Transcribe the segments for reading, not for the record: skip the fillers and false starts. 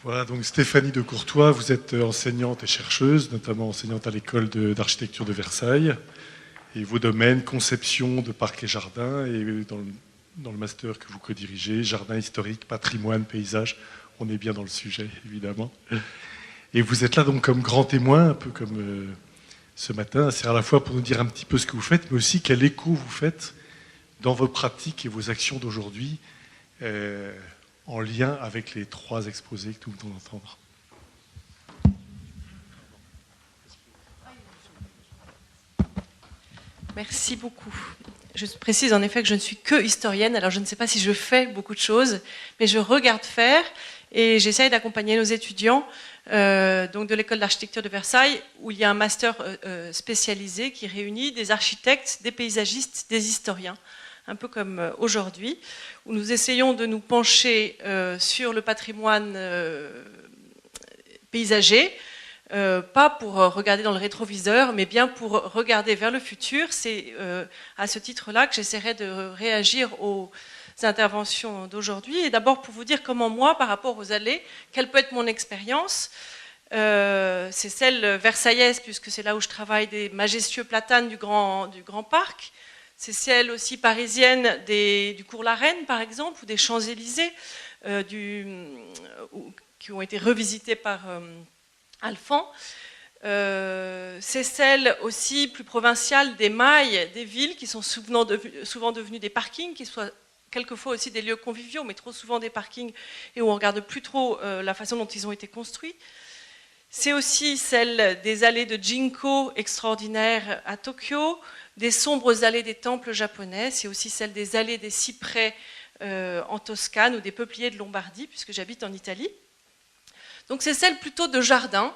Voilà, donc Stéphanie de Courtois, vous êtes enseignante et chercheuse, notamment enseignante à l'école d'architecture de Versailles. Et vos domaines, conception de parcs et jardins, et dans le master que vous co-dirigez, jardin historique, patrimoine, paysage, on est bien dans le sujet, évidemment. Et vous êtes là donc comme grand témoin, un peu comme ce matin, c'est à la fois pour nous dire un petit peu ce que vous faites, mais aussi quel écho vous faites dans vos pratiques et vos actions d'aujourd'hui, en lien avec les trois exposés que nous venons d'entendre. Merci beaucoup. Je précise en effet que je ne suis que historienne, alors je ne sais pas si je fais beaucoup de choses, mais je regarde faire et j'essaye d'accompagner nos étudiants donc de l'école d'architecture de Versailles, où il y a un master spécialisé qui réunit des architectes, des paysagistes, des historiens, un peu comme aujourd'hui, où nous essayons de nous pencher sur le patrimoine paysager, pas pour regarder dans le rétroviseur, mais bien pour regarder vers le futur. C'est à ce titre-là que j'essaierai de réagir aux interventions d'aujourd'hui. Et d'abord pour vous dire comment moi, par rapport aux allées, quelle peut être mon expérience. C'est celle versaillaise, puisque c'est là où je travaille, des majestueux platanes du grand parc. C'est celle aussi parisienne du cours La Reine, par exemple, ou des Champs-Élysées, qui ont été revisités par Alphand. C'est celle aussi plus provinciale des mailles, des villes, qui sont souvent devenues des parkings, qui soient quelquefois aussi des lieux conviviaux, mais trop souvent des parkings, et où on ne regarde plus trop la façon dont ils ont été construits. C'est aussi celle des allées de Jinko extraordinaires à Tokyo, des sombres allées des temples japonais, c'est aussi celle des allées des cyprès en Toscane ou des peupliers de Lombardie, puisque j'habite en Italie. Donc c'est celle plutôt de jardin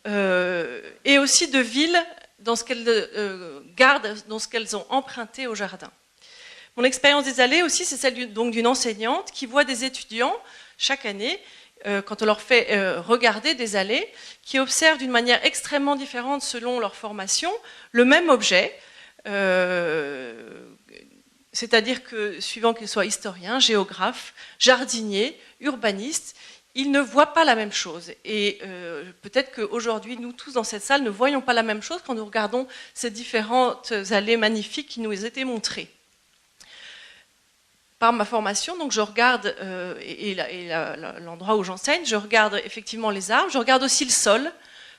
et aussi de villes dans ce qu'elles gardent, dans ce qu'elles ont emprunté au jardin. Mon expérience des allées aussi, c'est celle d'une enseignante qui voit des étudiants chaque année, quand on leur fait regarder des allées, qui observent d'une manière extrêmement différente selon leur formation le même objet, c'est-à-dire que suivant qu'ils soient historiens, géographes, jardiniers, urbanistes, ils ne voient pas la même chose. Et peut-être qu'aujourd'hui, nous tous dans cette salle ne voyons pas la même chose quand nous regardons ces différentes allées magnifiques qui nous étaient montrées. Par ma formation, donc je regarde, l'endroit où j'enseigne, je regarde effectivement les arbres, je regarde aussi le sol,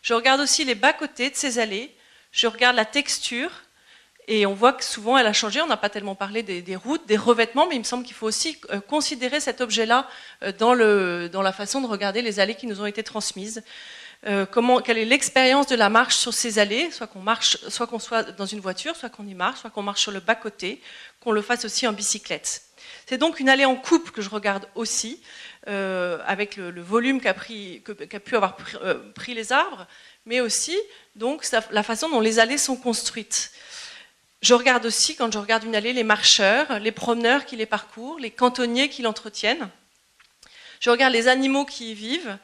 je regarde aussi les bas-côtés de ces allées, je regarde la texture, et on voit que souvent elle a changé. On n'a pas tellement parlé des routes, des revêtements, mais il me semble qu'il faut aussi considérer cet objet-là dans la façon de regarder les allées qui nous ont été transmises. Quelle est l'expérience de la marche sur ces allées, soit qu'on soit dans une voiture, soit qu'on y marche, soit qu'on marche sur le bas-côté, qu'on le fasse aussi en bicyclette. C'est donc une allée en coupe que je regarde aussi, avec le volume qu'a pu avoir pris les arbres, mais aussi donc, la façon dont les allées sont construites. Je regarde aussi, quand je regarde une allée, les marcheurs, les promeneurs qui les parcourent, les cantonniers qui l'entretiennent. Je regarde les animaux qui y vivent,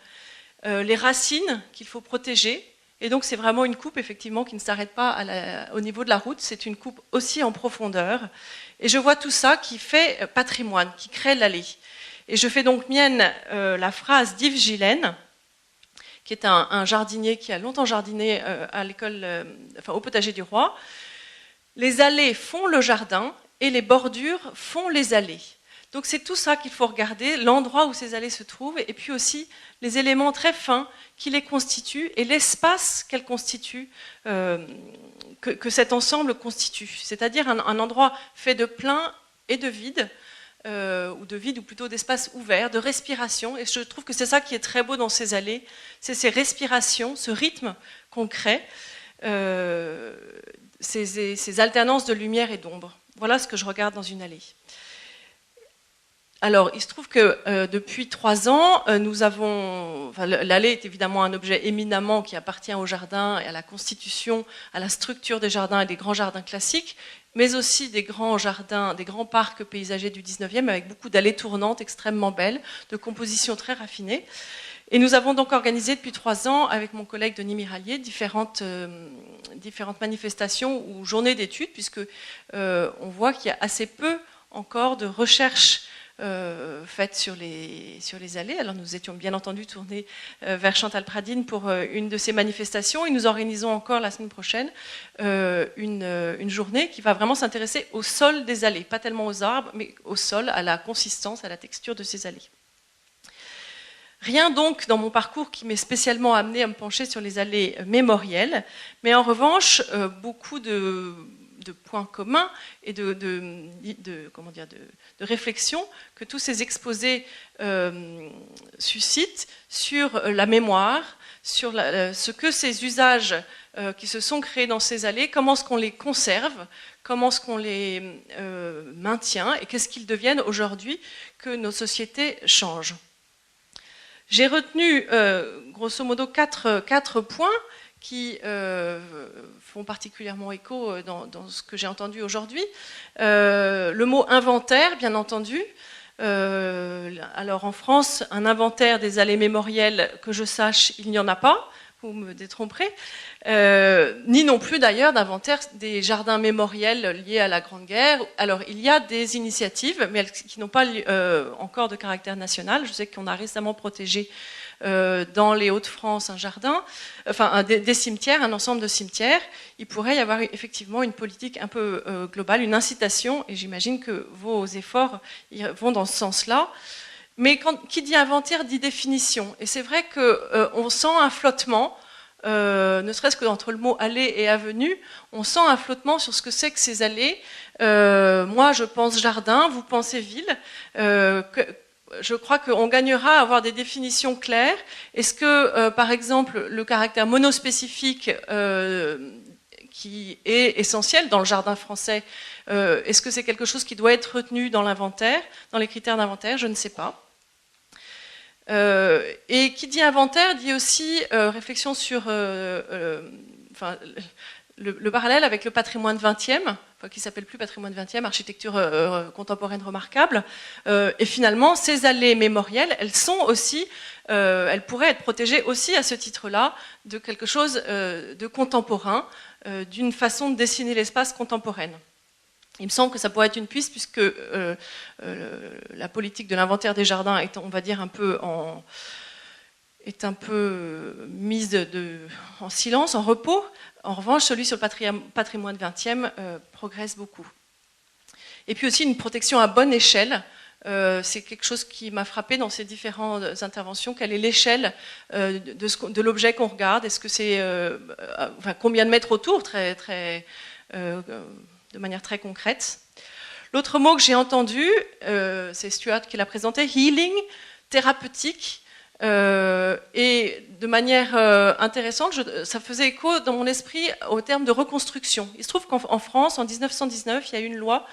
les racines qu'il faut protéger. Et donc c'est vraiment une coupe effectivement qui ne s'arrête pas au niveau de la route, c'est une coupe aussi en profondeur. Et je vois tout ça qui fait patrimoine, qui crée l'allée. Et je fais donc mienne la phrase d'Yves Gillen, qui est un jardinier qui a longtemps jardiné à l'école, au potager du roi. Les allées font le jardin et les bordures font les allées. Donc c'est tout ça qu'il faut regarder, l'endroit où ces allées se trouvent, et puis aussi les éléments très fins qui les constituent et l'espace qu'elles constituent, que cet ensemble constitue. C'est-à-dire un endroit fait de plein et de vide, ou plutôt d'espace ouvert, de respiration. Et je trouve que c'est ça qui est très beau dans ces allées, c'est ces respirations, ce rythme qu'on crée, ces alternances de lumière et d'ombre. Voilà ce que je regarde dans une allée. Alors, il se trouve que depuis 3 ans, l'allée est évidemment un objet éminemment qui appartient au jardin et à la constitution, à la structure des jardins et des grands jardins classiques, mais aussi des grands jardins, des grands parcs paysagers du 19e avec beaucoup d'allées tournantes extrêmement belles, de compositions très raffinées. Et nous avons donc organisé depuis 3 ans, avec mon collègue Denis Mirallier, différentes manifestations ou journées d'études, puisque on voit qu'il y a assez peu encore de recherche faites sur les allées. Alors nous étions bien entendu tournés vers Chantal Pradine pour une de ces manifestations, et nous organisons encore la semaine prochaine une journée qui va vraiment s'intéresser au sol des allées, pas tellement aux arbres, mais au sol, à la consistance, à la texture de ces allées. Rien donc dans mon parcours qui m'est spécialement amené à me pencher sur les allées mémorielles, mais en revanche, beaucoup de points communs et de réflexions que tous ces exposés suscitent sur la mémoire, sur ce que ces usages qui se sont créés dans ces allées, comment est-ce qu'on les conserve, comment est-ce qu'on les maintient et qu'est-ce qu'ils deviennent aujourd'hui que nos sociétés changent. J'ai retenu grosso modo quatre points qui font particulièrement écho dans ce que j'ai entendu aujourd'hui. Le mot inventaire, bien entendu. Alors en France, un inventaire des allées mémorielles, que je sache, il n'y en a pas, vous me détromperez, ni non plus d'ailleurs d'inventaire des jardins mémoriels liés à la Grande Guerre. Alors il y a des initiatives, mais qui n'ont pas encore de caractère national. Je sais qu'on a récemment protégé dans les Hauts-de-France un jardin, enfin des cimetières, un ensemble de cimetières. Il pourrait y avoir effectivement une politique un peu globale, une incitation, et j'imagine que vos efforts vont dans ce sens-là. Mais qui dit inventaire dit définition. Et c'est vrai qu'on sent un flottement, ne serait-ce que entre le mot allée et avenue, on sent un flottement sur ce que c'est que ces allées. Moi, je pense jardin, vous pensez ville. Je crois qu'on gagnera à avoir des définitions claires. Est-ce que, par exemple, le caractère monospécifique qui est essentiel dans le jardin français, est-ce que c'est quelque chose qui doit être retenu dans l'inventaire, dans les critères d'inventaire? Je ne sais pas. Et qui dit inventaire dit aussi réflexion sur le parallèle avec le patrimoine 20e, qui s'appelle plus patrimoine 20e, architecture contemporaine remarquable. Et finalement, ces allées mémorielles, elles sont aussi, elles pourraient être protégées aussi à ce titre-là de quelque chose de contemporain, d'une façon de dessiner l'espace contemporaine. Il me semble que ça pourrait être une piste, puisque la politique de l'inventaire des jardins est, on va dire, un peu mise en silence, en repos. En revanche, celui sur le patrimoine 20e progresse beaucoup. Et puis aussi une protection à bonne échelle. C'est quelque chose qui m'a frappé dans ces différentes interventions. Quelle est l'échelle de l'objet qu'on regarde? Est-ce que c'est combien de mètres autour, de manière très concrète. L'autre mot que j'ai entendu, c'est Stuart qui l'a présenté, healing, thérapeutique, et de manière intéressante, ça faisait écho dans mon esprit au terme de reconstruction. Il se trouve qu'en France, en 1919, il y a eu une loi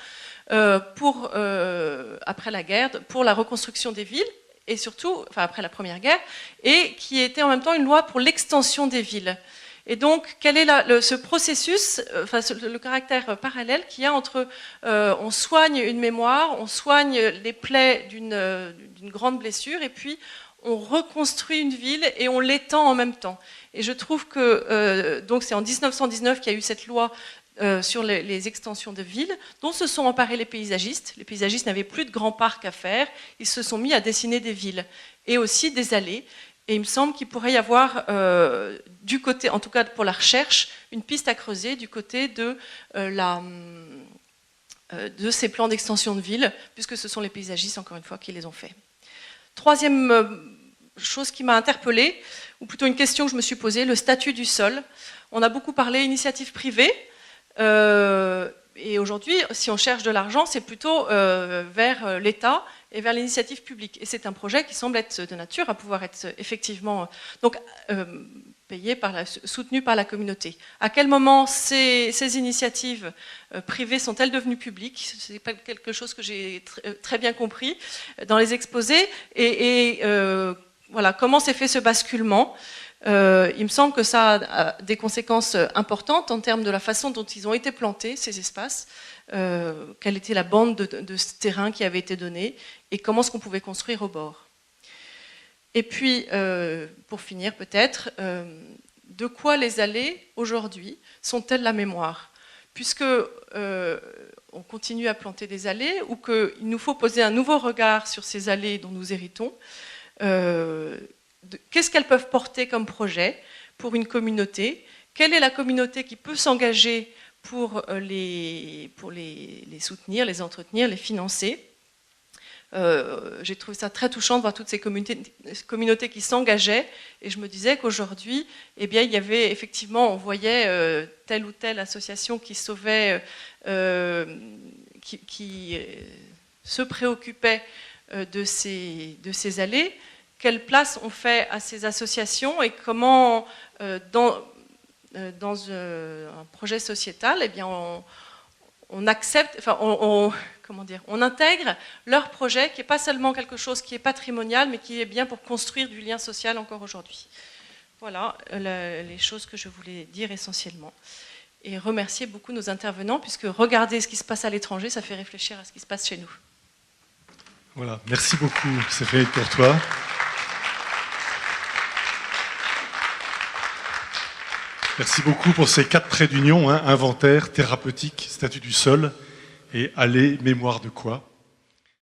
après la guerre, pour la reconstruction des villes, et surtout, après la Première Guerre, et qui était en même temps une loi pour l'extension des villes. Et donc, quel est ce processus, le caractère parallèle qu'il y a entre on soigne une mémoire, on soigne les plaies d'une grande blessure, et puis on reconstruit une ville et on l'étend en même temps. Et je trouve que donc c'est en 1919 qu'il y a eu cette loi sur les extensions de villes, dont se sont emparés les paysagistes. Les paysagistes n'avaient plus de grands parcs à faire, ils se sont mis à dessiner des villes et aussi des allées. Et il me semble qu'il pourrait y avoir, du côté, en tout cas pour la recherche, une piste à creuser du côté de ces plans d'extension de ville, puisque ce sont les paysagistes, encore une fois, qui les ont faits. Troisième chose qui m'a interpellée, ou plutôt une question que je me suis posée, le statut du sol. On a beaucoup parlé initiative privée, et aujourd'hui, si on cherche de l'argent, c'est plutôt vers l'État et vers l'initiative publique. Et c'est un projet qui semble être de nature à pouvoir être effectivement soutenu par la communauté. À quel moment ces initiatives privées sont-elles devenues publiques? Ce n'est pas quelque chose que j'ai très bien compris dans les exposés. Et voilà, comment s'est fait ce basculement? Il me semble que ça a des conséquences importantes en termes de la façon dont ils ont été plantés, ces espaces, quelle était la bande de ce terrain qui avait été donnée, et comment est-ce qu'on pouvait construire au bord. Et puis, pour finir peut-être, de quoi les allées, aujourd'hui, sont-elles la mémoire? puisque on continue à planter des allées, ou qu'il nous faut poser un nouveau regard sur ces allées dont nous héritons. Qu'est-ce qu'elles peuvent porter comme projet pour une communauté? Quelle est la communauté qui peut s'engager pour les soutenir, les entretenir, les financer? J'ai trouvé ça très touchant de voir toutes ces communautés qui s'engageaient, et je me disais qu'aujourd'hui, eh bien, il y avait effectivement, on voyait telle ou telle association qui sauvait, qui se préoccupait de ces allées. Quelle place on fait à ces associations et comment, dans un projet sociétal, eh bien, on accepte, enfin, on intègre leur projet, qui n'est pas seulement quelque chose qui est patrimonial, mais qui est bien pour construire du lien social encore aujourd'hui. Voilà les choses que je voulais dire essentiellement. Et remercier beaucoup nos intervenants, puisque regarder ce qui se passe à l'étranger, ça fait réfléchir à ce qui se passe chez nous. Voilà, merci beaucoup, Séverine Courtois. Merci beaucoup pour ces 4 traits d'union, hein, inventaire, thérapeutique, statut du sol et allée, mémoire de quoi.